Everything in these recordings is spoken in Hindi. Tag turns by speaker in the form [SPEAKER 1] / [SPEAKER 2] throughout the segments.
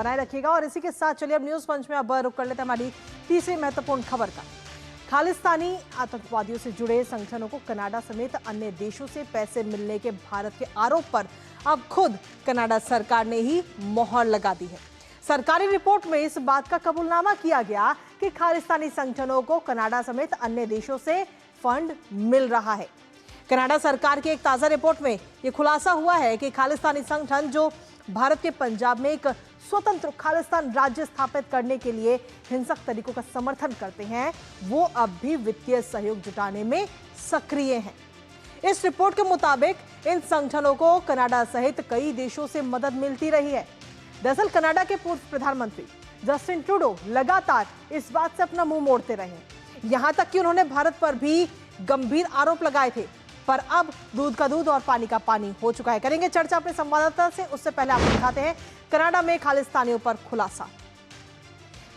[SPEAKER 1] बनाए रखिएगा। और इसी के साथ चलिए अब न्यूज पंच में अब रुक कर लेते हैं हमारी तीसरी महत्वपूर्ण खबर का। खालिस्तानी आतंकवादियों से जुड़े संगठनों को कनाडा समेत अन्य देशों से पैसे मिलने के भारत के आरोप पर अब खुद कनाडा सरकार ने ही मोहर लगा दी है। सरकारी रिपोर्ट में इस बात का कबूलनामा किया गया कि खालिस्तानी संगठनों को कनाडा समेत अन्य देशों से फंड मिल रहा है। कनाडा सरकार की एक ताजा रिपोर्ट में यह खुलासा हुआ है कि खालिस्तानी संगठन जो भारत के पंजाब में एक स्वतंत्र खालिस्तान राज्य स्थापित करने के लिए हिंसक तरीकों का समर्थन करते हैं, वो अब भी वित्तीय सहयोग जुटाने में सक्रिय हैं। इस रिपोर्ट के मुताबिक इन संगठनों को कनाडा सहित कई देशों से मदद मिलती रही है। दरअसल कनाडा के पूर्व प्रधानमंत्री जस्टिन ट्रूडो लगातार इस बात से अपना मुंह मोड़ते रहे। यहां तक कि उन्होंने भारत पर भी गंभीर आरोप लगाए थे, पर अब दूध का दूध और पानी का पानी हो चुका है। करेंगे चर्चा अपने संवाददाता से, उससे पहले आपको दिखाते हैं कनाडा में खालिस्तानियों पर खुलासा।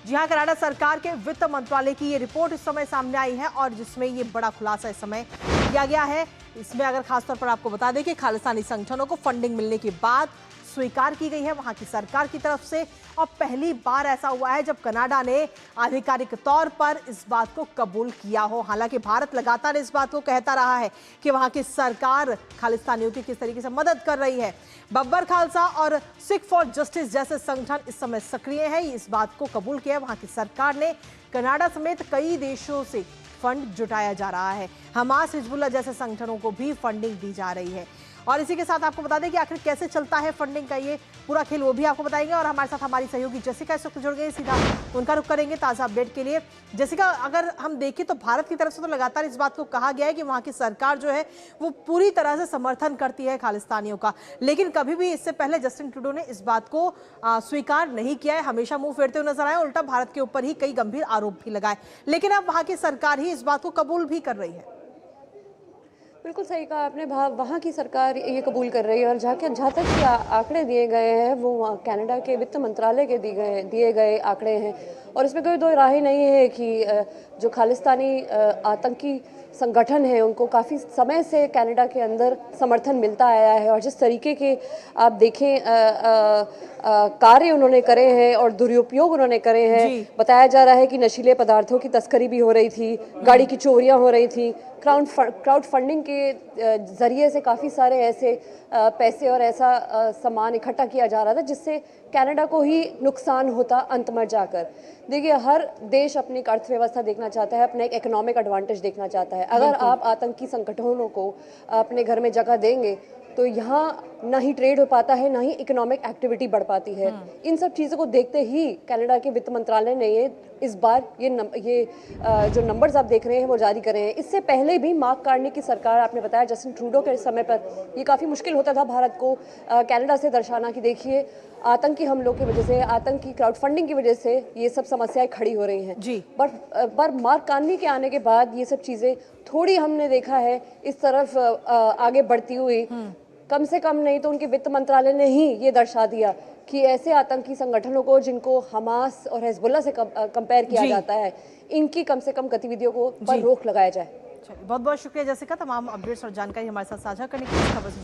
[SPEAKER 1] जी हां, कनाडा सरकार के वित्त मंत्रालय की ये रिपोर्ट इस समय सामने आई है और जिसमें ये बड़ा खुलासा इस समय किया गया है। इसमें अगर खासतौर पर आपको बता दें कि खालिस्तानी संगठनों को फंडिंग मिलने की बात स्वीकार की गई है वहां की सरकार की तरफ से, और पहली बार ऐसा हुआ है जब कनाडा ने आधिकारिक तौर पर इस बात को कबूल किया हो। हालांकि भारत लगातार इस बात को कहता रहा है कि वहां की सरकार खालिस्तानियों की किस तरीके से मदद कर रही है। बब्बर खालसा और सिख फॉर जस्टिस जैसे संगठन इस समय सक्रिय हैं, इस बात को कबूल किया वहां की सरकार ने। कनाडा समेत कई देशों से फंड जुटाया जा रहा है। हमास, हिजबुल्लाह जैसे संगठनों को भी फंडिंग दी जा रही है। और इसी के साथ आपको बता दें कि आखिर कैसे चलता है फंडिंग का ये पूरा खेल, वो भी आपको बताएंगे। और हमारे साथ हमारी सहयोगी जेसिका इस वक्त जुड़ गई, सीधा उनका रुख करेंगे ताज़ा अपडेट के लिए। जेसिका, अगर हम देखें तो भारत की तरफ से तो लगातार इस बात को कहा गया है कि वहाँ की सरकार जो है वो पूरी तरह से समर्थन करती है खालिस्तानियों का, लेकिन कभी भी इससे पहले जस्टिन ट्रूडो ने इस बात को स्वीकार नहीं किया है, हमेशा मुंह फेरते हुए नजर आए, उल्टा भारत के ऊपर ही कई गंभीर आरोप भी लगाए। लेकिन अब वहाँ की सरकार ही इस बात को कबूल भी कर रही है।
[SPEAKER 2] बिल्कुल सही कहा आपने, वहाँ की सरकार ये कबूल कर रही है। और जहाँ तक कि आंकड़े दिए गए हैं वो कनाडा के वित्त मंत्रालय के दिए गए आंकड़े हैं, और इसमें कोई दो राय नहीं है कि जो खालिस्तानी आतंकी संगठन है उनको काफ़ी समय से कनाडा के अंदर समर्थन मिलता आया है। और जिस तरीके के आप देखें कार्य उन्होंने करे हैं और दुरुपयोग उन्होंने करे हैं, बताया जा रहा है कि नशीले पदार्थों की तस्करी भी हो रही थी, गाड़ी की चोरियां हो रही थी, क्राउड फंडिंग के ज़रिए से काफ़ी सारे ऐसे पैसे और ऐसा सामान इकट्ठा किया जा रहा था जिससे कनाडा को ही नुकसान होता अंत में जाकर। देखिए, हर देश अपनी अर्थव्यवस्था देखना चाहता है, अपना एक इकोनॉमिक एडवांटेज देखना चाहता है। अगर आप आतंकी संगठनों को अपने घर में जगह देंगे तो यहाँ ना ही ट्रेड हो पाता है, ना ही इकोनॉमिक एक्टिविटी बढ़ पाती है। इन सब चीज़ों को देखते ही कनाडा के वित्त मंत्रालय ने इस बार ये जो नंबर्स आप देख रहे हैं वो जारी करे हैं। इससे पहले भी मार्क कार्नी की सरकार, आपने बताया जस्टिन ट्रूडो के समय पर ये काफ़ी मुश्किल होता था भारत को कनाडा से दर्शाना कि देखिए आतंकी हमलों की वजह से, आतंकी क्राउड फंडिंग की वजह से ये सब समस्याएं खड़ी हो रही हैं जी। पर मार्क कार्नी के आने के बाद ये सब चीज़ें थोड़ी हमने देखा है इस तरफ आगे बढ़ती हुई। कम से कम नहीं तो उनके वित्त मंत्रालय ने ही ये दर्शा दिया कि ऐसे आतंकी संगठनों को जिनको हमास और हिजबुल्लाह से कंपेयर किया जाता है, इनकी कम से कम गतिविधियों को पर रोक लगाया जाए।
[SPEAKER 1] बहुत बहुत शुक्रिया जेसिका, तमाम अपडेट्स और जानकारी हमारे साथ साझा करने के लिए।